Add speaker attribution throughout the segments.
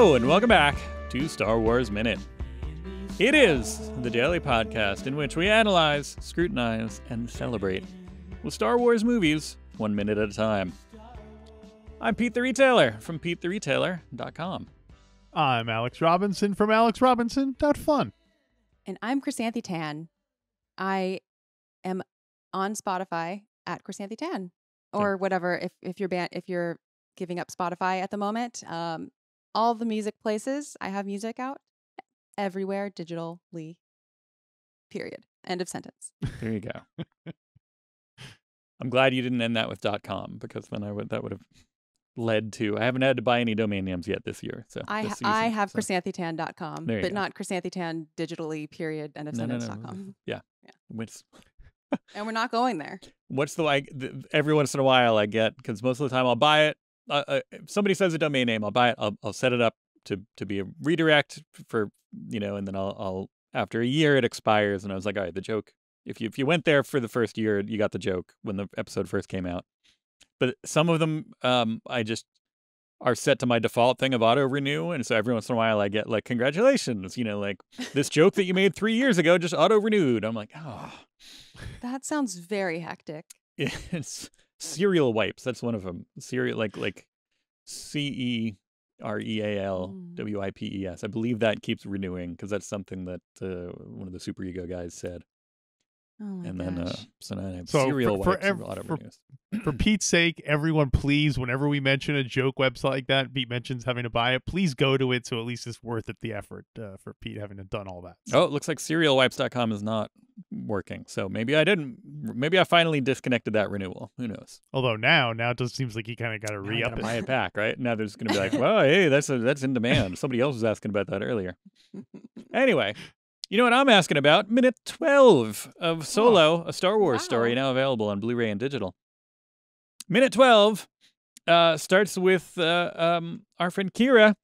Speaker 1: Hello, and welcome back to Star Wars Minute. It is the daily podcast in which we analyze, scrutinize, and celebrate with Star Wars movies 1 minute at a time. I'm Pete the Retailer from PeteTheRetailer.com.
Speaker 2: I'm Alex Robinson from AlexRobinson.fun.
Speaker 3: And I'm Chrysanthe Tan. I am on Spotify at Chrysanthe Tan, or whatever. If you're giving up Spotify at the moment, all the music places I have music out everywhere digitally. Period. End of sentence.
Speaker 1: There you go. I'm glad you didn't end that with .com, because then that would have led to. I haven't had to buy any domain names yet this year. So
Speaker 3: I have chrysanthetan.com, but
Speaker 1: go.
Speaker 3: not Chrysanthe Tan digitally. Period. End of sentence.com.
Speaker 1: Yeah.
Speaker 3: And we're not going there.
Speaker 1: What's every once in a while I get, because most of the time I'll buy it. If somebody says a domain name, I'll buy it. I'll set it up to be a redirect for, and then I'll after a year it expires, and I was like, all right, the joke. If you went there for the first year, you got the joke when the episode first came out. But some of them I just are set to my default thing of auto renew, and so every once in a while I get like, congratulations, like this joke that you made 3 years ago just auto renewed. I'm like, oh,
Speaker 3: that sounds very hectic.
Speaker 1: It's serial wipes. That's one of them. Serial like CEREALWIPES. I believe that keeps renewing, because that's something that one of the Super Ego guys said.
Speaker 3: Oh my
Speaker 1: and
Speaker 3: gosh.
Speaker 1: Then so now I have
Speaker 2: So
Speaker 1: serial
Speaker 2: for
Speaker 1: wipes of auto renews.
Speaker 2: For Pete's sake, everyone, please, whenever we mention a joke website like that, Pete mentions having to buy it, please go to it, so at least it's worth it, the effort for Pete having done all that. So.
Speaker 1: Oh, it looks like serialwipes.com is not working. So maybe I finally disconnected that renewal. Who knows?
Speaker 2: Although now it just seems like you kind of got to re-up it.
Speaker 1: Buy it back, right? Now there's going to be like, well, hey, that's in demand. Somebody else was asking about that earlier. Anyway, you know what I'm asking about? Minute 12 of Solo, a Star Wars story, now available on Blu-ray and digital. Minute 12 starts with our friend Qi'ra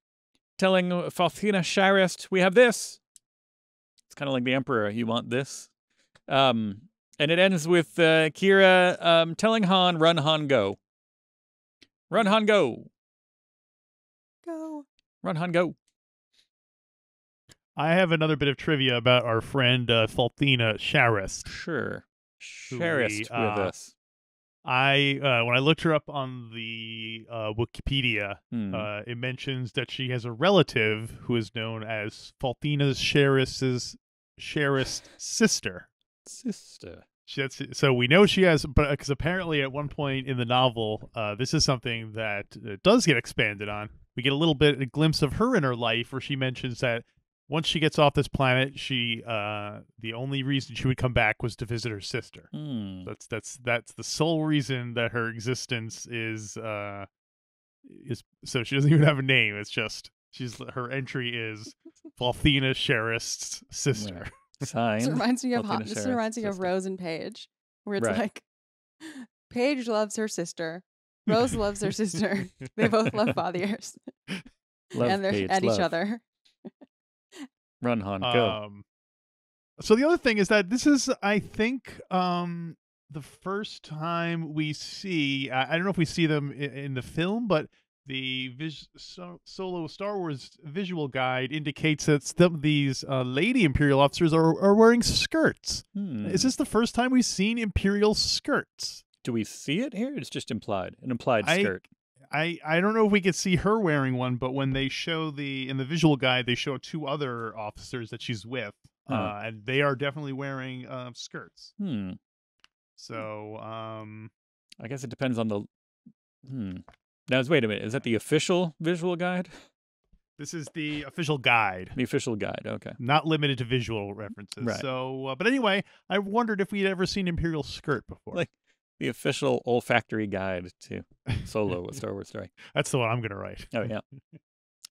Speaker 1: telling Falthina Sharest, we have this. It's kind of like the Emperor. You want this? And it ends with Qi'ra telling Han, run, Han, go. Run, Han, go.
Speaker 3: Go.
Speaker 1: Run, Han, go.
Speaker 2: I have another bit of trivia about our friend Falthina Sharest.
Speaker 1: Sure. Sharest with us.
Speaker 2: When I looked her up on the Wikipedia, it mentions that she has a relative who is known as Falthina Sharest's sister. So we know she has, but because apparently at one point in the novel, this is something that does get expanded on. We get a glimpse of her in her life, where she mentions that once she gets off this planet, the only reason she would come back was to visit her sister. That's the sole reason that her existence is so she doesn't even have a name. It's just her entry is Falthina Sharest's sister.
Speaker 1: Sign.
Speaker 3: This reminds me of Rose and Paige, where it's like Paige loves her sister, Rose loves her sister. They both love fathiers, and they're at each other.
Speaker 1: Run, Han, go.
Speaker 2: So the other thing is that this is, I think, the first time we see, I don't know if we see them in the film, but the Solo Star Wars visual guide indicates that these lady Imperial officers are wearing skirts. Is this the first time we've seen Imperial skirts?
Speaker 1: Do we see it here? It's just implied. An implied skirt.
Speaker 2: I don't know if we could see her wearing one, but when they show in the visual guide, they show two other officers that she's with, and they are definitely wearing skirts. So,
Speaker 1: I guess it depends on the. Now, wait a minute. Is that the official visual guide?
Speaker 2: This is the official guide.
Speaker 1: The official guide. Okay.
Speaker 2: Not limited to visual references.
Speaker 1: Right.
Speaker 2: So, but anyway, I wondered if we'd ever seen Imperial skirt before.
Speaker 1: Like the official olfactory guide to Solo, a Star Wars story.
Speaker 2: That's the one I'm going to write.
Speaker 1: Oh yeah.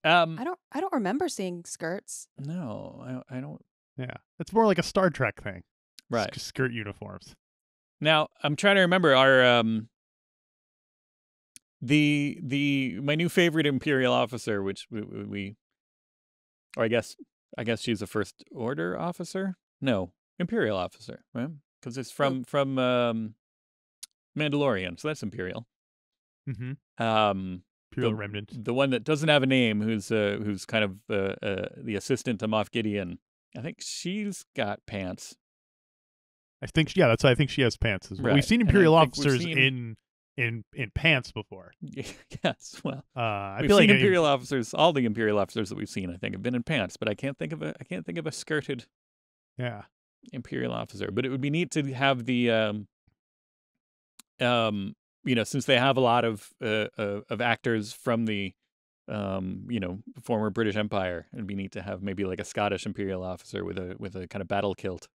Speaker 3: I don't remember seeing skirts.
Speaker 1: No, I don't.
Speaker 2: Yeah, it's more like a Star Trek thing,
Speaker 1: right?
Speaker 2: Just skirt uniforms.
Speaker 1: Now I'm trying to remember our my new favorite Imperial officer, which we or I guess she's a First Order officer. No, Imperial officer, right? Because it's from Mandalorian, so that's Imperial.
Speaker 2: Mm-hmm. Imperial remnant.
Speaker 1: The one that doesn't have a name, who's kind of the assistant to Moff Gideon. I think she's got pants.
Speaker 2: I think that's why I think she has pants as well.
Speaker 1: Right.
Speaker 2: We've seen Imperial officers in pants before.
Speaker 1: Yes, well,
Speaker 2: I
Speaker 1: we've
Speaker 2: feel
Speaker 1: seen
Speaker 2: like
Speaker 1: Imperial officers. All the Imperial officers that we've seen, I think, have been in pants. But I can't think of a skirted Imperial officer. But it would be neat to have the since they have a lot of actors from the former British Empire, it'd be neat to have maybe like a Scottish Imperial officer with a kind of battle kilt.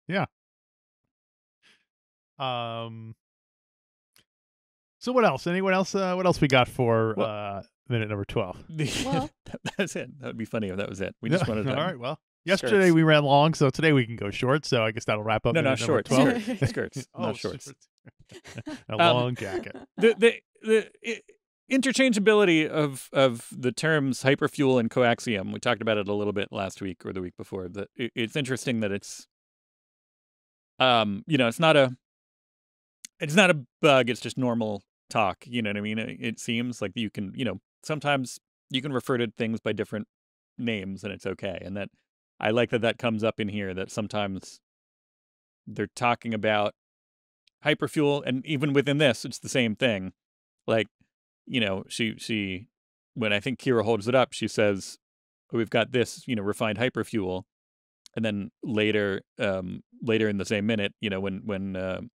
Speaker 2: Yeah. So what else? Anyone else? What else we got for minute number 12?
Speaker 3: Well,
Speaker 1: that's it. That would be funny if that was it. We just wanted to.
Speaker 2: All right. Well, yesterday we ran long, so today we can go short. So I guess that'll wrap up.
Speaker 1: No,
Speaker 2: minute
Speaker 1: shorts.
Speaker 2: number 12.
Speaker 1: Skirts, not shorts.
Speaker 2: A long jacket.
Speaker 1: The interchangeability of the terms hyperfuel and coaxium. We talked about it a little bit last week or the week before. That it's interesting that it's it's not a bug. It's just normal talk. You know what I mean? It seems like you can, sometimes you can refer to things by different names and it's okay. And that I like that comes up in here, that sometimes they're talking about hyperfuel, and even within this, it's the same thing. Like, she when I think Qi'ra holds it up, she says, we've got this, refined hyperfuel. And then later in the same minute, when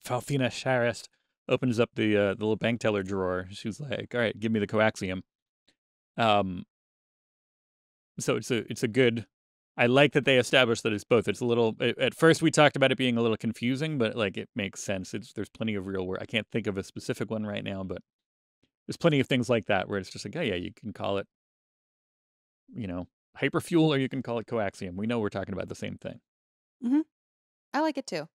Speaker 1: Falthina Sharest opens up the little bank teller drawer, she's like, all right, give me the coaxium. So it's a good, I like that they established that it's both. It's a little, at first we talked about it being a little confusing, but like it makes sense. There's plenty of real work. I can't think of a specific one right now, but there's plenty of things like that where it's just like, oh yeah, you can call it, hyperfuel, or you can call it coaxium. We know we're talking about the same thing.
Speaker 3: Mm-hmm. I like it too.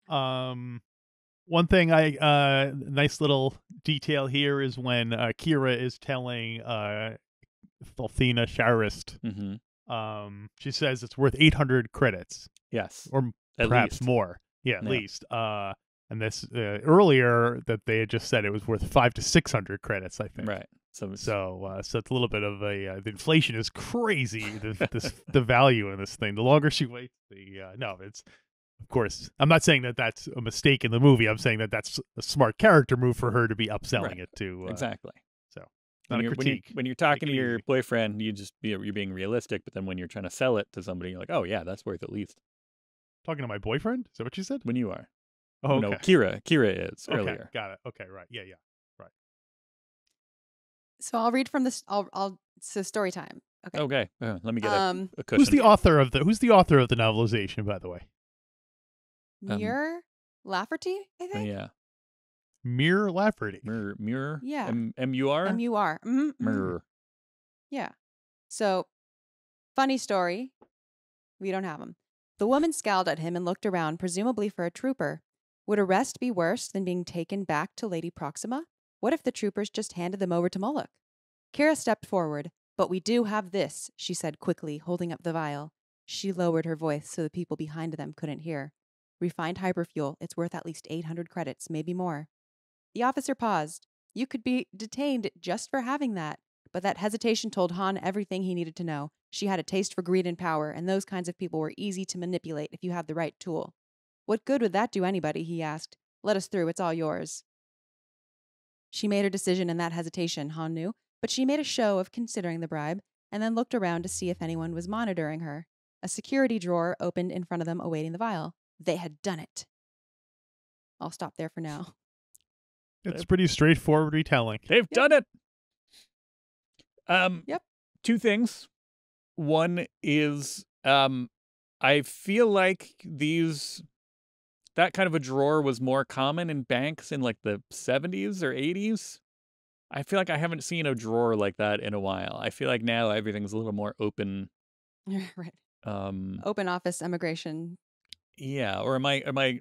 Speaker 2: One thing nice little detail here is when Qi'ra is telling Falthina Sharest, she says it's worth 800 credits.
Speaker 1: Yes,
Speaker 2: or perhaps more. Yeah, at least. And this earlier that they had just said it was worth 500 to 600 credits, I think.
Speaker 1: Right. So it's
Speaker 2: a little bit of a the inflation is crazy. The value in this thing. The longer she waits, it's. Of course, I'm not saying that that's a mistake in the movie. I'm saying that that's a smart character move for her to be upselling it to.
Speaker 1: Exactly.
Speaker 2: So, not a critique.
Speaker 1: When you're talking to your boyfriend, you're being realistic. But then when you're trying to sell it to somebody, you're like, oh yeah, that's worth at least.
Speaker 2: Talking to my boyfriend? Is that what you said?
Speaker 1: When you are.
Speaker 2: Oh,
Speaker 1: no,
Speaker 2: okay.
Speaker 1: Qi'ra is
Speaker 2: okay,
Speaker 1: earlier.
Speaker 2: Got it. Okay, right. Yeah, right.
Speaker 3: So I'll read from this. So story time. Okay.
Speaker 1: Let me get a cushion.
Speaker 2: Who's the author of the novelization, by the way?
Speaker 3: Muir Lafferty, I think.
Speaker 1: Yeah.
Speaker 2: Muir Lafferty.
Speaker 1: Muir.
Speaker 3: Yeah.
Speaker 1: M-U-R?
Speaker 3: M-U-R. Mm-hmm.
Speaker 1: Muir.
Speaker 3: Yeah. So, funny story. We don't have him. The woman scowled at him and looked around, presumably for a trooper. Would arrest be worse than being taken back to Lady Proxima? What if the troopers just handed them over to Moloch? Qi'ra stepped forward. But we do have this, she said quickly, holding up the vial. She lowered her voice so the people behind them couldn't hear. Refined hyperfuel, it's worth at least 800 credits, maybe more. The officer paused. You could be detained just for having that. But that hesitation told Han everything he needed to know. She had a taste for greed and power, and those kinds of people were easy to manipulate if you had the right tool. What good would that do anybody, he asked. Let us through, it's all yours. She made her decision in that hesitation, Han knew, but she made a show of considering the bribe, and then looked around to see if anyone was monitoring her. A security drawer opened in front of them, awaiting the vial. They had done it. I'll stop there for now.
Speaker 2: It's pretty straightforward retelling.
Speaker 1: They've done it.
Speaker 3: Yep.
Speaker 1: Two things. One is I feel like that kind of a drawer was more common in banks in like the 70s or 80s. I feel like I haven't seen a drawer like that in a while. I feel like now everything's a little more open.
Speaker 3: Right. Open office immigration.
Speaker 1: Yeah, or am I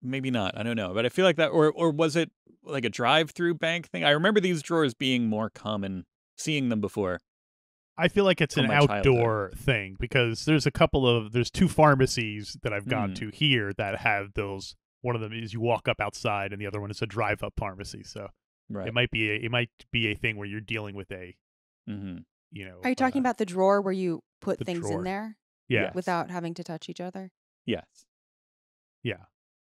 Speaker 1: maybe not. I don't know. But I feel like that, or was it like a drive-through bank thing? I remember these drawers being more common, seeing them before.
Speaker 2: I feel like it's an outdoor thing because there's two pharmacies that I've gone to here that have those one of them is you walk up outside, and the other one is a drive-up pharmacy. So
Speaker 1: Right.
Speaker 2: it might be a thing where you're dealing with a, you know.
Speaker 3: Are you talking about the drawer where you put
Speaker 2: the
Speaker 3: things
Speaker 2: drawer.
Speaker 3: in there
Speaker 2: Yeah.
Speaker 3: without having to touch each other?
Speaker 1: Yes.
Speaker 2: Yeah.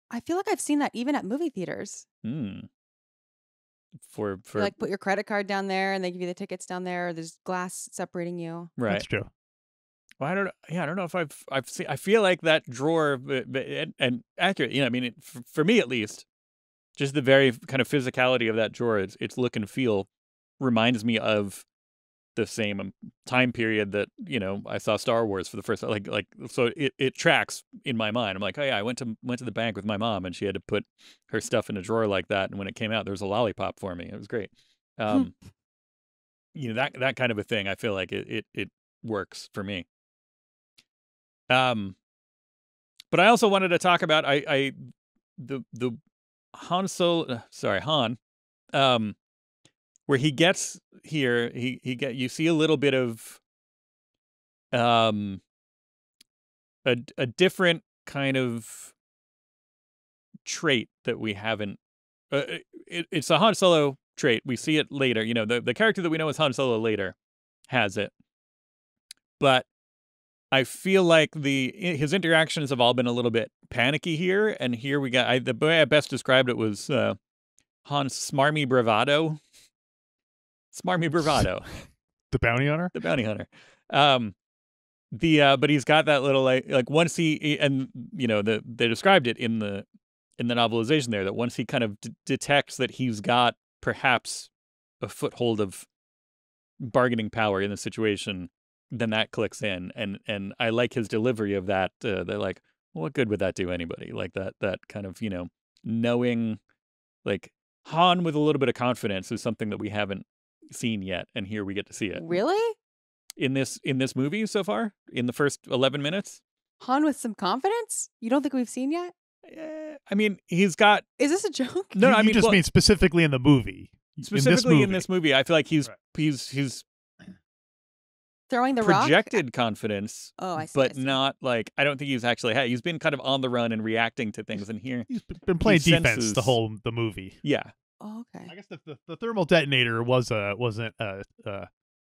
Speaker 3: I feel like I've seen that even at movie theaters.
Speaker 1: For
Speaker 3: You like put your credit card down there, and they give you the tickets down there. Or there's glass separating you.
Speaker 1: right.
Speaker 2: That's true.
Speaker 1: Well, I don't know. Yeah, I don't know if I've seen. I feel like that drawer, and accurate. You know, I mean, for me at least, just the very kind of physicality of that drawer, its look and feel, reminds me of the same time period that I saw Star Wars for the first time. So it tracks in my mind. I'm like, oh yeah, I went to the bank with my mom, and she had to put her stuff in a drawer like that. And when it came out, there was a lollipop for me. It was great. That kind of a thing. I feel like it works for me. But I also wanted to talk about the Han, where he gets here, you see a little bit of a different kind of trait that we haven't. It's a Han Solo trait. We see it later. The character that we know as Han Solo later has it, but I feel like his interactions have all been a little bit panicky here, and here we got the way I best described it was Han's smarmy bravado. Smarmy bravado.
Speaker 2: The bounty hunter?
Speaker 1: The bounty hunter. But he's got that little like once they described it in the novelization there, that once he kind of detects that he's got perhaps a foothold of bargaining power in the situation, then that clicks in, and I like his delivery of that. They're like, well, what good would that do anybody? Like that kind of knowing, like Han with a little bit of confidence is something that we haven't seen yet, and here we get to see it.
Speaker 3: Really?
Speaker 1: In this movie so far, in the first 11 minutes,
Speaker 3: Han with some confidence? You don't think we've seen yet?
Speaker 1: I mean, he's got.
Speaker 3: Is this a joke?
Speaker 1: No, I
Speaker 2: mean,
Speaker 1: just
Speaker 2: mean specifically in the movie.
Speaker 1: Specifically in this movie, I feel like he's
Speaker 3: throwing the
Speaker 1: projected confidence.
Speaker 3: Oh, I see.
Speaker 1: But not like, I don't think he's actually had. He's been kind of on the run and reacting to things. And here
Speaker 2: he's been playing defense the movie.
Speaker 1: Yeah.
Speaker 3: Oh, okay.
Speaker 2: I guess the thermal detonator wasn't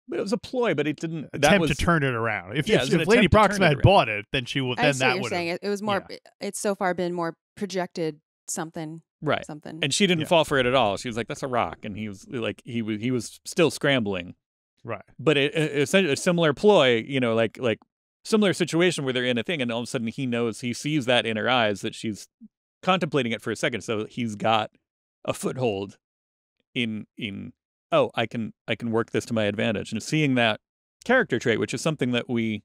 Speaker 1: But it was a ploy, but it didn't
Speaker 2: attempt to turn it around. If Lady
Speaker 1: attempt
Speaker 2: Proxima had bought it, then she would.
Speaker 3: I
Speaker 2: Then
Speaker 3: see
Speaker 2: that
Speaker 3: what
Speaker 2: would.
Speaker 3: You're saying it was more. Yeah. It's so far been more projected something.
Speaker 1: Right.
Speaker 3: Something.
Speaker 1: And she didn't fall for it at all. She was like, "That's a rock," and he was like, he was still scrambling.
Speaker 2: Right.
Speaker 1: But it's a similar ploy, like similar situation where they're in a thing, and all of a sudden he sees that in her eyes that she's contemplating it for a second. So he's got a foothold in I can work this to my advantage, and seeing that character trait, which is something that we,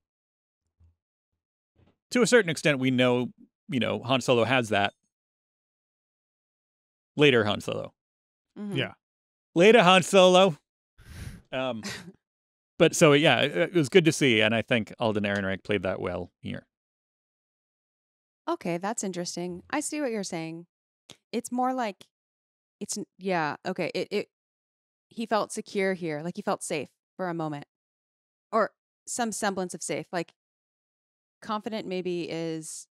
Speaker 1: to a certain extent, we know, Han Solo has that. Later Han Solo.
Speaker 3: Mm-hmm.
Speaker 2: Yeah.
Speaker 1: Later Han Solo. But so, yeah, it was good to see, and I think Alden Ehrenreich played that well here.
Speaker 3: Okay, that's interesting. I see what you're saying. It's more like, okay, he felt secure here, like he felt safe for a moment. Or some semblance of safe, like confident maybe is,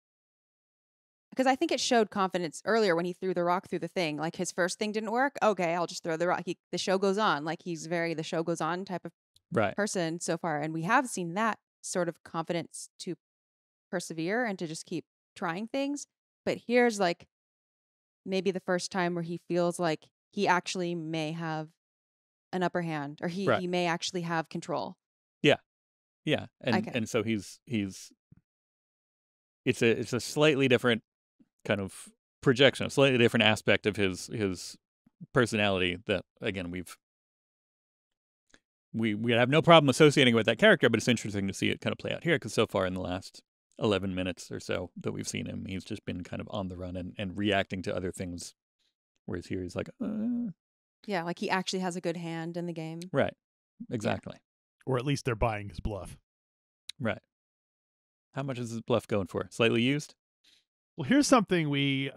Speaker 3: because I think it showed confidence earlier when he threw the rock through the thing. Like his first thing didn't work. Okay, I'll just throw the rock. The show goes on. Like he's very the show goes on type of person so far. And we have seen that sort of confidence to persevere and to just keep trying things. But here's like maybe the first time where he feels like he actually may have an upper hand, or he may actually have control.
Speaker 1: Yeah. And so he's it's a slightly different kind of projection, a slightly different aspect of his personality that, again, we have no problem associating with that character, but it's interesting to see it kind of play out here, because so far in the last 11 minutes or so that we've seen him, he's just been kind of on the run and reacting to other things, whereas here he's like,
Speaker 3: yeah, like he actually has a good hand in the game.
Speaker 1: Right. Exactly.
Speaker 2: Yeah. Or at least they're buying his bluff.
Speaker 1: Right. How much is his bluff going for? Slightly used?
Speaker 2: Well, here's something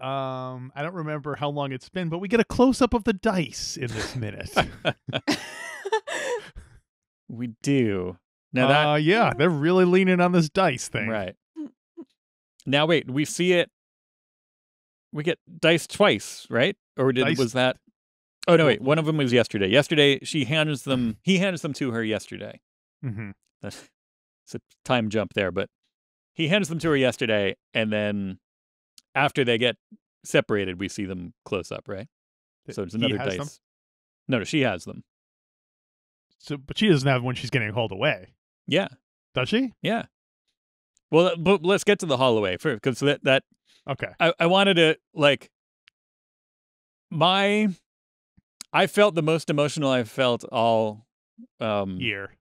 Speaker 2: I don't remember how long it's been, but we get a close-up of the dice in this minute.
Speaker 1: We do. Now
Speaker 2: yeah, they're really leaning on this dice thing.
Speaker 1: Right. Now, wait, we see it we get dice twice, right? Or
Speaker 2: Dice-
Speaker 1: was that? Oh no, wait. One of them was yesterday. Yesterday, he hands them to her yesterday.
Speaker 2: Mm-hmm.
Speaker 1: It's a time jump there, but he hands them to her yesterday, and then after they get separated, we see them close up, right? So it's another dice.
Speaker 2: Them?
Speaker 1: No, she has them.
Speaker 2: So, but she doesn't have when she's getting hauled away.
Speaker 1: Yeah.
Speaker 2: Does she?
Speaker 1: Yeah. Well, but let's get to the haul away first, because that
Speaker 2: okay.
Speaker 1: I wanted to I felt the most emotional I've felt all
Speaker 2: year.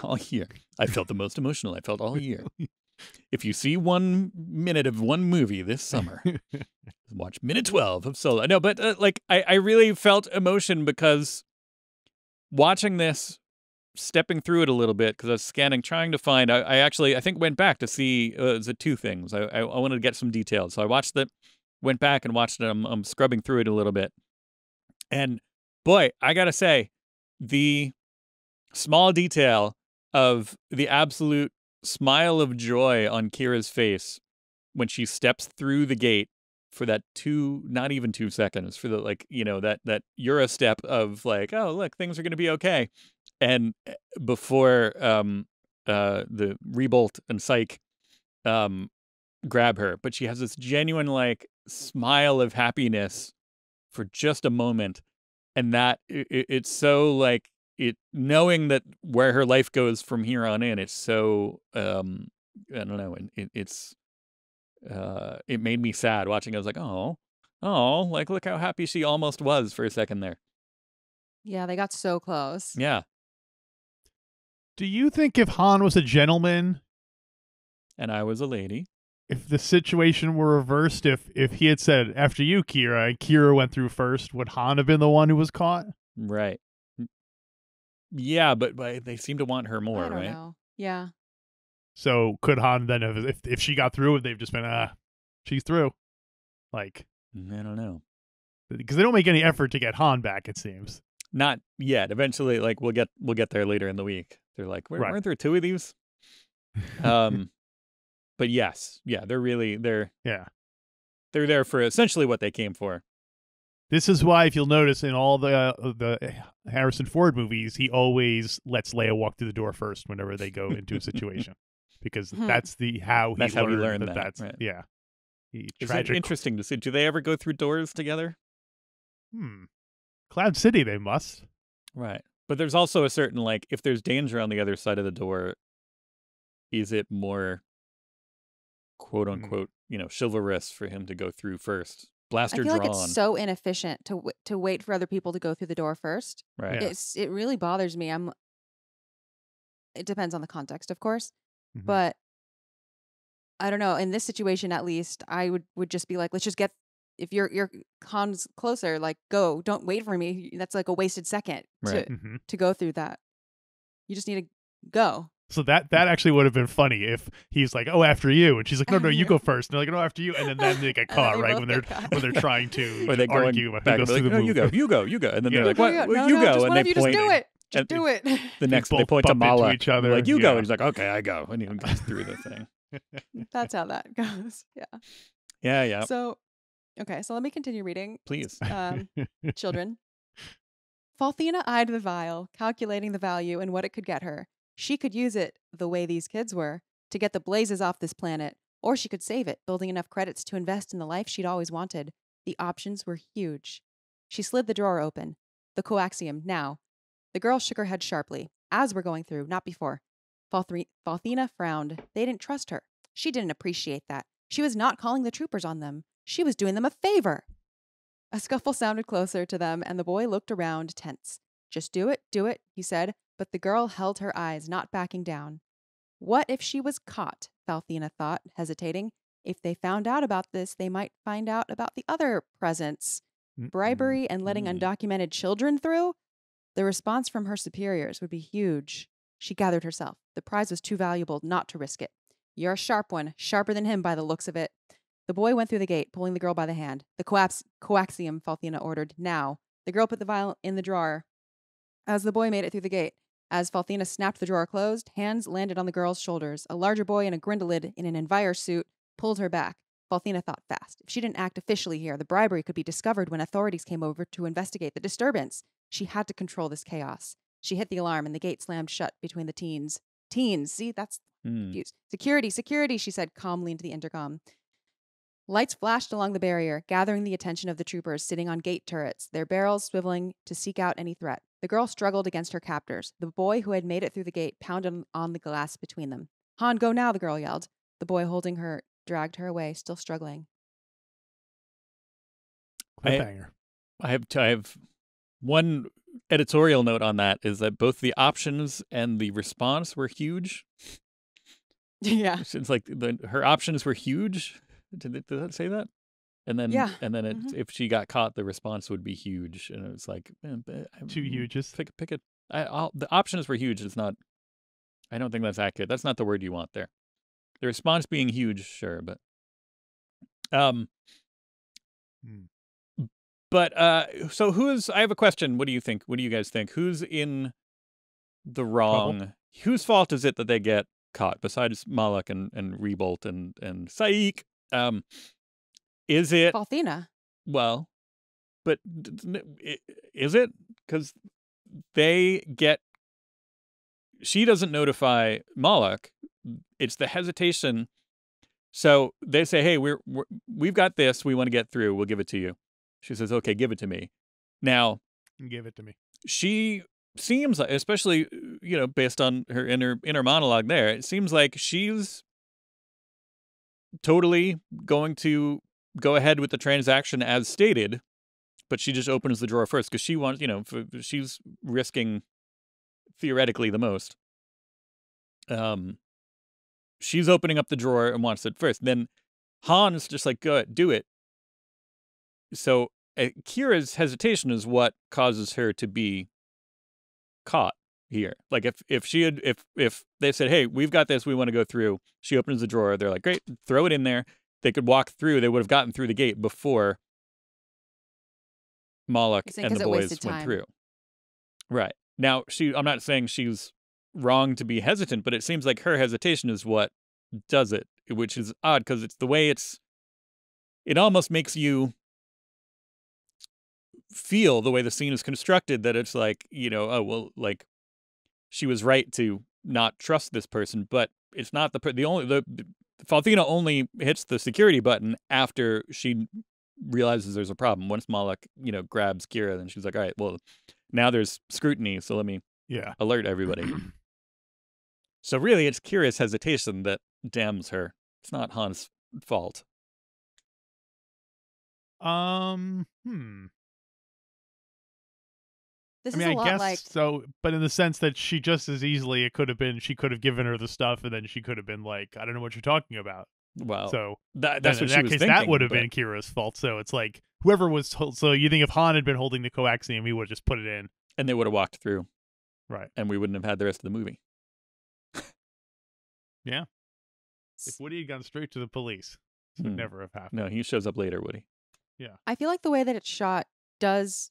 Speaker 1: All year. I felt the most emotional I felt all year. If you see 1 minute of one movie this summer, watch minute 12 of Solo. No, but I really felt emotion because watching this, stepping through it a little bit, because I was scanning, trying to find, I think went back to see, the two things. I wanted to get some details. So I went back and watched it. I'm scrubbing through it a little bit. And boy, I gotta say, the small detail of the absolute smile of joy on Qi'ra's face when she steps through the gate for that not even 2 seconds, for the that Euro step of oh look, things are gonna be okay. And before the Rebolt and Psyche grab her, but she has this genuine smile of happiness for just a moment, and that it's so knowing that where her life goes from here on in, it's so I don't know, and it made me sad watching. I was like, oh, look how happy she almost was for a second there.
Speaker 3: Yeah, they got so close.
Speaker 1: Yeah.
Speaker 2: Do you think if Han was a gentleman
Speaker 1: and I was a lady,
Speaker 2: if the situation were reversed, if he had said, after you, Qi'ra, and Qi'ra went through first, would Han have been the one who was caught?
Speaker 1: Right. Yeah, but they seem to want her more,
Speaker 3: I don't
Speaker 1: right?
Speaker 3: know. Yeah.
Speaker 2: So could Han then have, if she got through, they've just been, she's through? I
Speaker 1: don't know.
Speaker 2: Because they don't make any effort to get Han back, it seems.
Speaker 1: Not yet. Eventually, we'll get there later in the week. They're like, weren't there 2 of these? But yes, yeah, they're there for essentially what they came for.
Speaker 2: This is why, if you'll notice, in all the Harrison Ford movies, he always lets Leia walk through the door first whenever they go into a situation, because that's how he learned that. That's
Speaker 1: right.
Speaker 2: Yeah.
Speaker 1: It's interesting to see. Do they ever go through doors together?
Speaker 2: Cloud City, they must.
Speaker 1: Right, but there's also a certain if there's danger on the other side of the door, is it more quote unquote chivalrous for him to go through first? Blaster
Speaker 3: I feel
Speaker 1: drawn.
Speaker 3: like it's so inefficient to wait for other people to go through the door first.
Speaker 1: Right.
Speaker 2: Yeah.
Speaker 3: It really bothers me. It depends on the context, of course,
Speaker 2: Mm-hmm.
Speaker 3: but I don't know. In this situation, at least, I would just be like, let's just get. If your Han's closer, go. Don't wait for me. That's a wasted second
Speaker 1: Right.
Speaker 3: to go through that. You just need to go.
Speaker 2: So that actually would have been funny if he's like, "Oh, after you," and she's like, "No, you go first." And they're like, "No, after you," and then they get caught, right? When they're trying to
Speaker 1: or they
Speaker 2: argue
Speaker 1: going
Speaker 2: about
Speaker 1: back
Speaker 2: who
Speaker 1: and
Speaker 2: goes
Speaker 1: be
Speaker 2: through
Speaker 1: like,
Speaker 2: the
Speaker 1: no,
Speaker 2: movie.
Speaker 1: you go, and then they're like,
Speaker 3: No,
Speaker 1: "What?
Speaker 3: no,
Speaker 1: You
Speaker 3: no,
Speaker 1: go,"
Speaker 3: just
Speaker 1: and
Speaker 3: one
Speaker 1: they
Speaker 3: of you
Speaker 1: point.
Speaker 3: just do it. Just do it.
Speaker 1: The next, they
Speaker 2: both
Speaker 1: point to
Speaker 2: bump into
Speaker 1: Mala.
Speaker 2: each other.
Speaker 1: Like, you go,
Speaker 2: Yeah.
Speaker 1: and he's like, "Okay, I go," and he goes through the thing.
Speaker 3: That's how that goes. Yeah.
Speaker 1: Yeah.
Speaker 3: So, okay. So let me continue reading.
Speaker 1: Please.
Speaker 3: Children. Falthina eyed the vial, calculating the value and what it could get her. She could use it, the way these kids were, to get the blazes off this planet, or she could save it, building enough credits to invest in the life she'd always wanted. The options were huge. She slid the drawer open. The coaxium, now. The girl shook her head sharply. As we're going through, not before. Falthina frowned. They didn't trust her. She didn't appreciate that. She was not calling the troopers on them. She was doing them a favor. A scuffle sounded closer to them, and the boy looked around, tense. Just do it, he said, but the girl held her eyes, not backing down. What if she was caught? Falthina thought, hesitating. If they found out about this, they might find out about the other presents. Bribery and letting undocumented children through? The response from her superiors would be huge. She gathered herself. The prize was too valuable not to risk it. You're a sharp one, sharper than him by the looks of it. The boy went through the gate, pulling the girl by the hand. The coaxium, Falthina ordered. Now. The girl put the vial in the drawer. As the boy made it through the gate, as Falthina snapped the drawer closed, hands landed on the girl's shoulders. A larger boy in a grindelid in an Envire suit pulled her back. Falthina thought fast. If she didn't act officially here, the bribery could be discovered when authorities came over to investigate the disturbance. She had to control this chaos. She hit the alarm and the gate slammed shut between the teens. Teens, see, that's confused. Security, security, she said calmly into the intercom. Lights flashed along the barrier, gathering the attention of the troopers sitting on gate turrets, their barrels swiveling to seek out any threat. The girl struggled against her captors. The boy who had made it through the gate pounded on the glass between them. Han, go now, the girl yelled. The boy holding her dragged her away, still struggling.
Speaker 2: Cliffhanger.
Speaker 1: I have one editorial note on that is that both the options and the response were huge.
Speaker 3: Yeah.
Speaker 1: It's like her options were huge. Did that say that? And then, if she got caught, the response would be huge. And it was like,
Speaker 2: Two huges.
Speaker 1: Pick it. The options were huge. It's not. I don't think that's accurate. That's not the word you want there. The response being huge, sure, but so who's? I have a question. What do you think? What do you guys think? Who's in the wrong?
Speaker 2: Trouble?
Speaker 1: Whose fault is it that they get caught? Besides Malak and Rebolt and Saik, is it
Speaker 3: Falthina?
Speaker 1: Well, but is it? Because she doesn't notify Malak. It's the hesitation. So they say, "Hey, we've got this. We want to get through. We'll give it to you." She says, "Okay, give it to me." Now,
Speaker 2: give it to me.
Speaker 1: She seems like, especially based on her inner monologue, there, it seems like she's totally going to go ahead with the transaction as stated, but she just opens the drawer first because she wants, she's risking theoretically the most. She's opening up the drawer and wants it first. Then Han's just like, go ahead, do it. So Qi'ra's hesitation is what causes her to be caught here. Like if they said, "Hey, we've got this, we want to go through," she opens the drawer. They're like, "Great, throw it in there." They could walk through. They would have gotten through the gate before Malak and the boys went through. Right. Now, I'm not saying she's wrong to be hesitant, but it seems like her hesitation is what does it, which is odd because it's the way it almost makes you feel the way the scene is constructed that it's like, oh, well, like she was right to not trust this person, but it's not the Falthina only hits the security button after she realizes there's a problem. Once Malak, grabs Qi'ra, then she's like, all right, well, now there's scrutiny, so let me alert everybody. So really, it's Qi'ra's hesitation that damns her. It's not Han's fault.
Speaker 3: This
Speaker 2: I mean,
Speaker 3: is a lot
Speaker 2: guess
Speaker 3: like
Speaker 2: so, but in the sense that she just as easily, she could have given her the stuff, and then she could have been like, I don't know what you're talking about.
Speaker 1: Well,
Speaker 2: so
Speaker 1: that's what
Speaker 2: in
Speaker 1: she
Speaker 2: that
Speaker 1: was
Speaker 2: case,
Speaker 1: thinking.
Speaker 2: That would have been Qi'ra's fault. So it's like whoever was told. So you think if Han had been holding the coaxium, he would have just put it in,
Speaker 1: and they would have walked through,
Speaker 2: right?
Speaker 1: And we wouldn't have had the rest of the movie.
Speaker 2: Yeah. If Woody had gone straight to the police, it would never have happened.
Speaker 1: No, he shows up later, Woody.
Speaker 2: Yeah.
Speaker 3: I feel like the way that it's shot does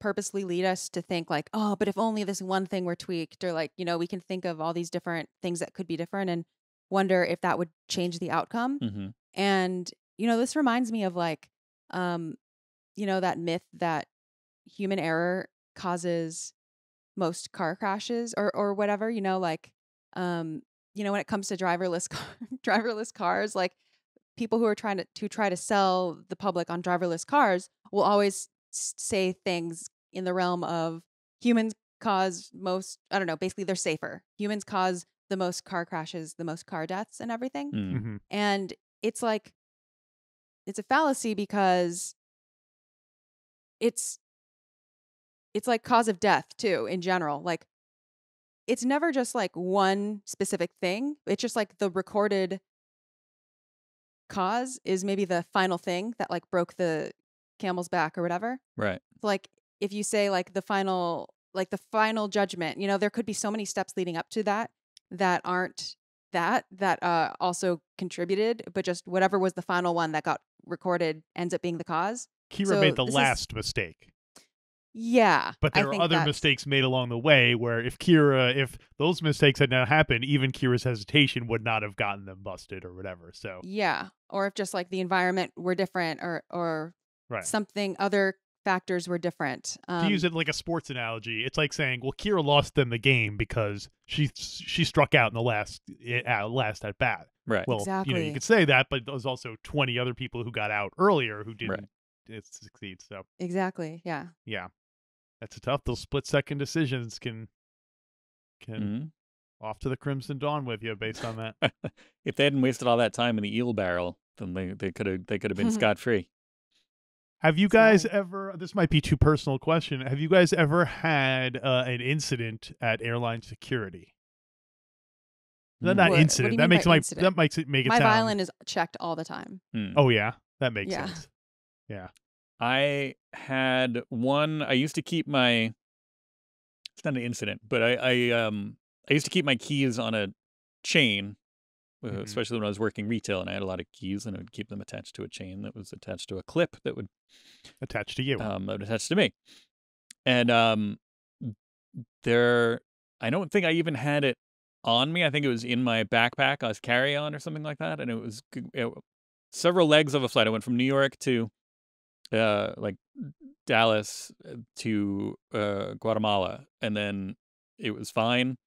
Speaker 3: purposely lead us to think like, oh, but if only this one thing were tweaked, or like, we can think of all these different things that could be different and wonder if that would change the outcome.
Speaker 1: Mm-hmm.
Speaker 3: And, this reminds me of like, that myth that human error causes most car crashes or whatever, like, when it comes to driverless cars, like people who are trying to sell the public on driverless cars will always say things in the realm of humans cause most, I don't know, basically they're safer. Humans cause the most car crashes, the most car deaths and everything.
Speaker 2: Mm-hmm.
Speaker 3: And it's like, it's a fallacy because it's like cause of death too, in general. Like it's never just like one specific thing. It's just like the recorded cause is maybe the final thing that like broke the camel's back or whatever.
Speaker 1: Right.
Speaker 3: Like if you say like the final judgment, there could be so many steps leading up to that aren't that also contributed, but just whatever was the final one that got recorded ends up being the cause.
Speaker 2: Qi'ra made the last mistake.
Speaker 3: Yeah.
Speaker 2: But
Speaker 3: I
Speaker 2: there are
Speaker 3: think
Speaker 2: other mistakes made along the way where if those mistakes had not happened, even Kira's hesitation would not have gotten them busted or whatever. So
Speaker 3: yeah. Or if just like the environment were different or
Speaker 2: right.
Speaker 3: something, other factors were different.
Speaker 2: To use it like a sports analogy, it's like saying, well, Kira lost them the game because she struck out in the last at bat.
Speaker 1: Right.
Speaker 2: Well,
Speaker 3: exactly.
Speaker 2: You could say that, but there's also 20 other people who got out earlier who didn't succeed. So
Speaker 3: exactly. Yeah.
Speaker 2: yeah, that's tough. Those split-second decisions can off to the Crimson Dawn with you based on that.
Speaker 1: If they hadn't wasted all that time in the eel barrel, then they could have been scot-free.
Speaker 2: Have you guys ever, this might be too personal a question, have you guys ever had an incident at airline security? Not incident. That makes it make it
Speaker 3: my
Speaker 2: sound.
Speaker 3: violin is checked all the time.
Speaker 2: Oh yeah, that makes sense. Yeah.
Speaker 1: I had one. I used to keep my. It's not an incident, but I used to keep my keys on a chain, especially when I was working retail, and I had a lot of keys, and I would keep them attached to a chain that was attached to a clip that would
Speaker 2: attach to you.
Speaker 1: That would attach to me, and I don't think I even had it on me. I think it was in my backpack as carry-on or something like that, and it was several legs of a flight. I went from New York to like Dallas to Guatemala, and then it was fine,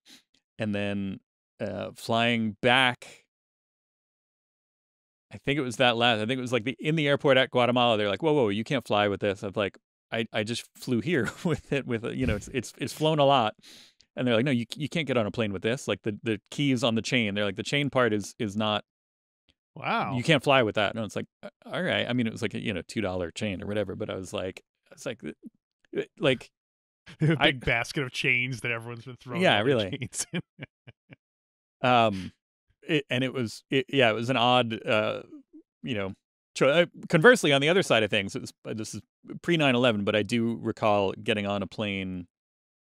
Speaker 1: and then flying back, I think it was like in the airport at Guatemala, they're like, whoa, you can't fly with this. I'm like, I just flew here with it, it's flown a lot. And they're like, no, you can't get on a plane with this. Like the keys on the chain. They're like, the chain part is not.
Speaker 2: Wow.
Speaker 1: You can't fly with that. And it's like, all right. I mean, it was like a $2 chain or whatever. But I was like, it's like
Speaker 2: a big basket of chains that everyone's been throwing.
Speaker 1: Yeah, really.
Speaker 2: Chains in.
Speaker 1: It was an odd, conversely, on the other side of things, this is pre 9/11, but I do recall getting on a plane.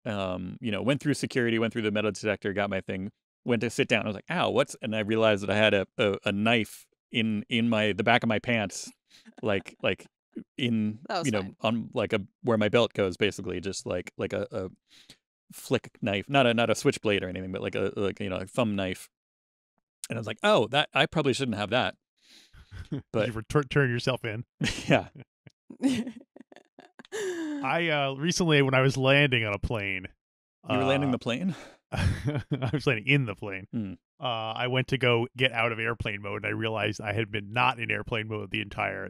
Speaker 1: Went through security, went through the metal detector, got my thing, went to sit down. I was like, ow, and I realized that I had a knife in the back of my pants, like in, on like where my belt goes, basically, just like a flick knife, not a switchblade or anything, but like a thumb knife. And I was like, oh, that I probably shouldn't have that. But
Speaker 2: you turn yourself in.
Speaker 1: Yeah.
Speaker 2: I recently, when I was landing on a plane,
Speaker 1: you were landing the plane?
Speaker 2: I was landing in the plane. I went to go get out of airplane mode, and I realized I had been not in airplane mode the entire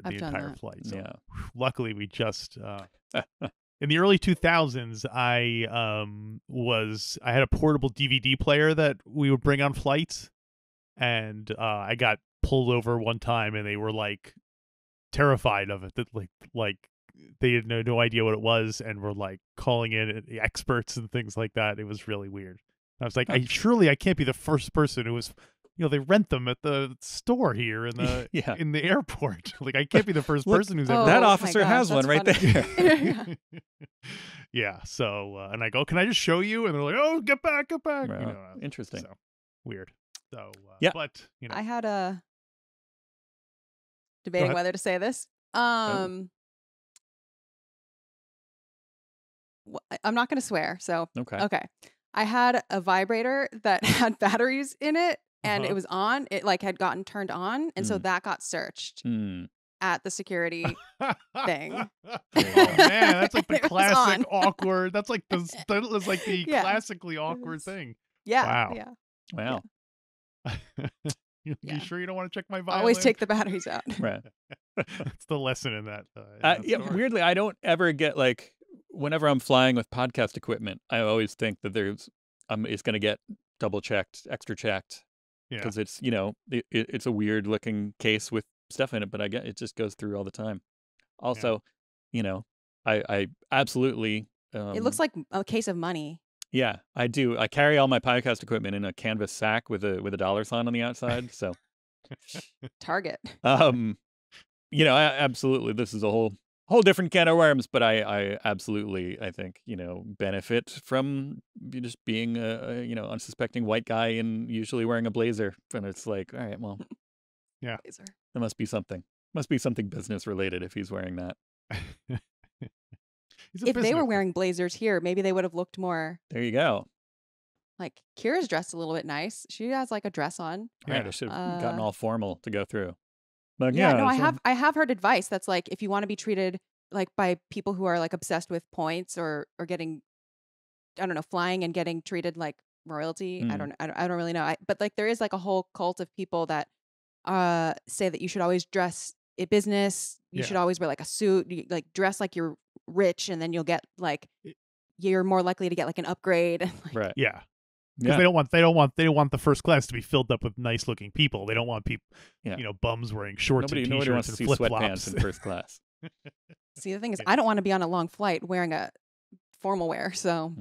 Speaker 2: flight. So luckily, we just in the early 2000s, I had a portable DVD player that we would bring on flights, and I got pulled over one time, and they were like terrified of it. That like they had no idea what it was, and were like calling in experts and things like that. It was really weird. I was like, surely I can't be the first person who was, they rent them at the store here in the in the airport. Like, I can't be the first person who's ever.
Speaker 1: That officer has one right there.
Speaker 2: Yeah. So, and I go, can I just show you? And they're like, oh, get back.
Speaker 1: Right. Interesting.
Speaker 2: So, weird. So,
Speaker 1: yeah.
Speaker 2: But
Speaker 3: I had a debating whether to say this. I'm not going to swear. So okay. I had a vibrator that had batteries in it, and it was on. It like had gotten turned on, and so that got searched at the security thing.
Speaker 2: Oh man, that's like the classic awkward. That's like the classically awkward thing.
Speaker 3: Yeah.
Speaker 2: Wow.
Speaker 3: Yeah.
Speaker 1: Wow.
Speaker 2: You sure you don't want to check my violin?
Speaker 3: Always take the batteries out.
Speaker 1: Right.
Speaker 2: That's the lesson in that.
Speaker 1: Weirdly, I don't ever get like. Whenever I'm flying with podcast equipment, I always think that it's going to get double checked, extra checked, because it's it's a weird looking case with stuff in it, but it just goes through all the time. Also, I absolutely.
Speaker 3: It looks like a case of money.
Speaker 1: Yeah, I do. I carry all my podcast equipment in a canvas sack with a dollar sign on the outside. So,
Speaker 3: Target.
Speaker 1: I absolutely. This is a whole different can of worms, but I absolutely, I think, benefit from just being a unsuspecting white guy and usually wearing a blazer. And it's like, all right, well,
Speaker 2: yeah,
Speaker 3: blazer.
Speaker 1: There must be something business related if he's wearing that.
Speaker 3: if they were wearing blazers here, maybe they would have looked more.
Speaker 1: There you go.
Speaker 3: Like Qi'ra's dressed a little bit nice. She has like a dress on.
Speaker 1: Yeah, they should have gotten all formal to go through. But
Speaker 3: No, I have heard advice that's like if you want to be treated like by people who are like obsessed with points or getting, I don't know, flying and getting treated like royalty. I don't really know. But like there is like a whole cult of people that say that you should always dress in business. You should always wear like a suit. You, like dress like you're rich, and then you'll get like you're more likely to get like an upgrade. Like,
Speaker 2: right. Yeah. Because they don't want the first class to be filled up with nice looking people. They don't want people, bums wearing shorts and
Speaker 1: nobody wants
Speaker 2: t-shirts
Speaker 1: to
Speaker 2: and
Speaker 1: see
Speaker 2: flip
Speaker 1: sweatpants
Speaker 2: flops
Speaker 1: in first class.
Speaker 3: See, the thing is, I don't want to be on a long flight wearing a formal wear, so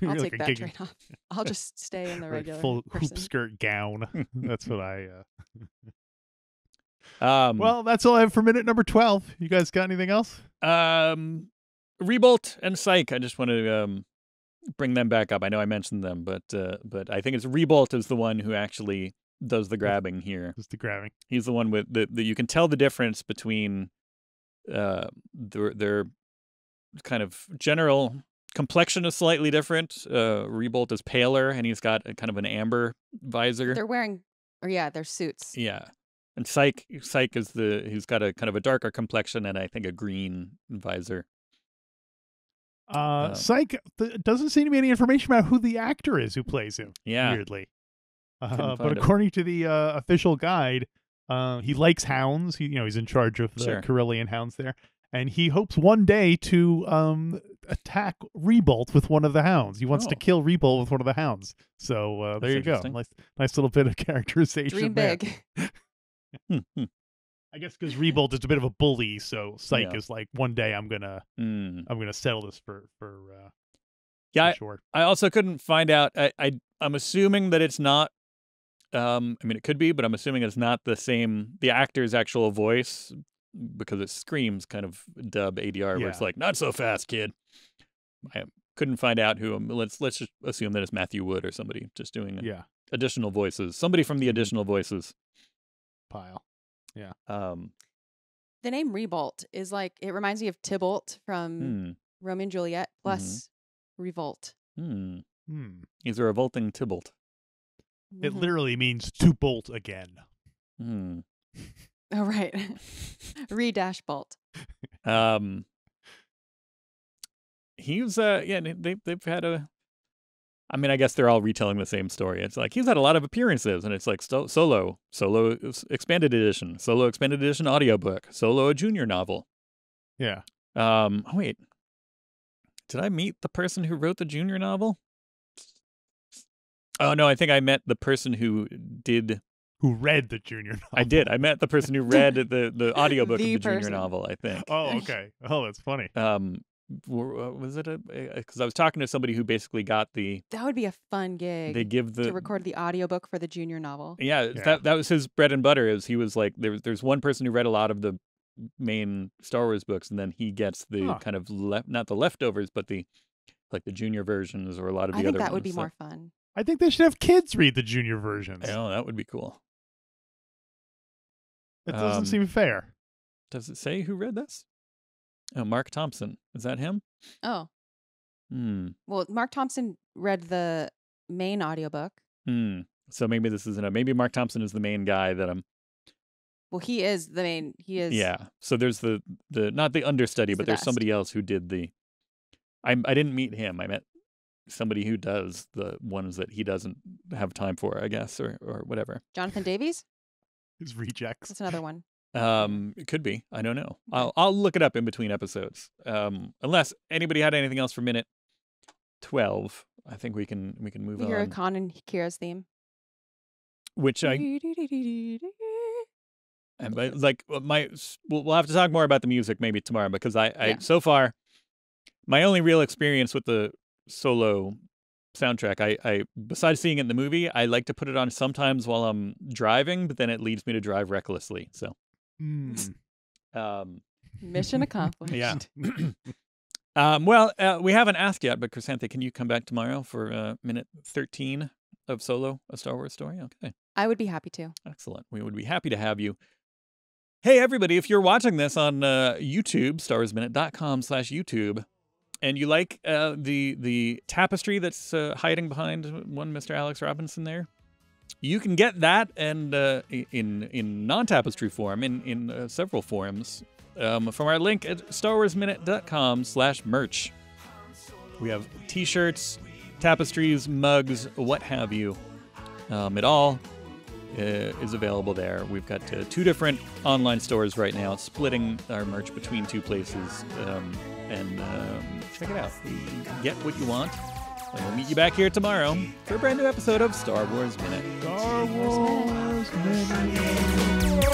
Speaker 3: I'll take that trade off. I'll just stay in the regular
Speaker 2: full
Speaker 3: person.
Speaker 2: hoop skirt gown. That's what I.
Speaker 1: Well,
Speaker 2: that's all I have for minute number 12. You guys got anything else?
Speaker 1: Rebolt and Psyche. I just want to bring them back up. I know I mentioned them, but I think it's Rebolt is the one who actually does the grabbing here.
Speaker 2: Does the grabbing?
Speaker 1: He's the one with the you can tell the difference between their kind of general complexion is slightly different. Rebolt is paler, and he's got a kind of an amber visor.
Speaker 3: They're wearing, their suits.
Speaker 1: Yeah, and Psyche is he's got a kind of a darker complexion and I think a green visor.
Speaker 2: Psyche doesn't seem to be any information about who the actor is who plays him.
Speaker 1: Yeah,
Speaker 2: weirdly. But according to the official guide, he likes hounds. He's in charge of the Carillion hounds there, and he hopes one day to attack Rebolt with one of the hounds. He wants to kill Rebolt with one of the hounds. So there you go. Nice little bit of characterization.
Speaker 3: Dream big.
Speaker 2: I guess because Rebolt is a bit of a bully, so Psyche is like, one day I'm gonna settle this for sure.
Speaker 1: I also couldn't find out. I'm assuming that it's not. I mean, it could be, but I'm assuming it's not the actor's actual voice, because it screams kind of dub ADR, where it's like, not so fast, kid. I couldn't find out who. Let's just assume that it's Matthew Wood or somebody just doing additional voices. Somebody from the additional voices
Speaker 2: pile. Yeah.
Speaker 3: The name Rebolt is like, it reminds me of Tybalt from Romeo and Juliet plus Revolt.
Speaker 1: He's a revolting Tybalt.
Speaker 2: It literally means to bolt again.
Speaker 3: Oh, right. Re-bolt.
Speaker 1: He's they've had a. I mean, I guess they're all retelling the same story. It's like he's had a lot of appearances, and it's like Solo expanded edition, Solo expanded edition audiobook, Solo a junior novel.
Speaker 2: Yeah.
Speaker 1: Oh wait, did I meet the person who wrote the junior novel? Oh no, I think I met the person who
Speaker 2: read the junior novel.
Speaker 1: I did. I met the person who read the audiobook of the junior novel, I think.
Speaker 2: Oh, okay. Oh, that's funny.
Speaker 1: Was it because I was talking to somebody who basically got
Speaker 3: that would be a fun gig.
Speaker 1: They give to
Speaker 3: record the audiobook for the junior novel.
Speaker 1: Yeah. That was his bread and butter. Is he was like there's one person who read a lot of the main Star Wars books, and then he gets the kind of not the leftovers, but the junior versions or a lot of the other ones. I
Speaker 3: think that would be more fun.
Speaker 2: I think they should have kids read the junior versions.
Speaker 1: Oh, that would be cool.
Speaker 2: It doesn't seem fair.
Speaker 1: Does it say who read this? Oh, Mark Thompson. Is that him?
Speaker 3: Oh. Well, Mark Thompson read the main audiobook.
Speaker 1: So maybe this isn't maybe Mark Thompson is the main guy that I'm.
Speaker 3: Well, he is the main. He is.
Speaker 1: Yeah. So there's the not the understudy, but there's somebody else who did the. I didn't meet him. I met somebody who does the ones that he doesn't have time for, I guess, or whatever.
Speaker 3: Jonathan Davies?
Speaker 2: His rejects.
Speaker 3: That's another one.
Speaker 1: It could be. I don't know. I'll look it up in between episodes. Unless anybody had anything else for minute 12, I think we can move on.
Speaker 3: Hear Han and Qi'ra's theme.
Speaker 1: Which we'll have to talk more about the music maybe tomorrow, because I so far my only real experience with the Solo soundtrack, I besides seeing it in the movie, I like to put it on sometimes while I'm driving, but then it leads me to drive recklessly. So
Speaker 3: mission accomplished.
Speaker 1: Yeah. Well, we haven't asked yet, but Chrysanthe, can you come back tomorrow for minute 13 of Solo, A Star Wars Story? Okay.
Speaker 3: I would be happy to.
Speaker 1: Excellent. We would be happy to have you. Hey, everybody, if you're watching this on YouTube, StarWarsMinute.com/YouTube, and you like the tapestry that's hiding behind one Mr. Alex Robinson there, you can get that and in non-tapestry form, in several forms, from our link at StarWarsMinute.com/merch. We have T-shirts, tapestries, mugs, what have you. It all is available there. We've got 2 different online stores right now, splitting our merch between 2 places. Check it out. You can get what you want. And we'll meet you back here tomorrow for a brand new episode of Star Wars Minute.
Speaker 2: Star Wars Minute.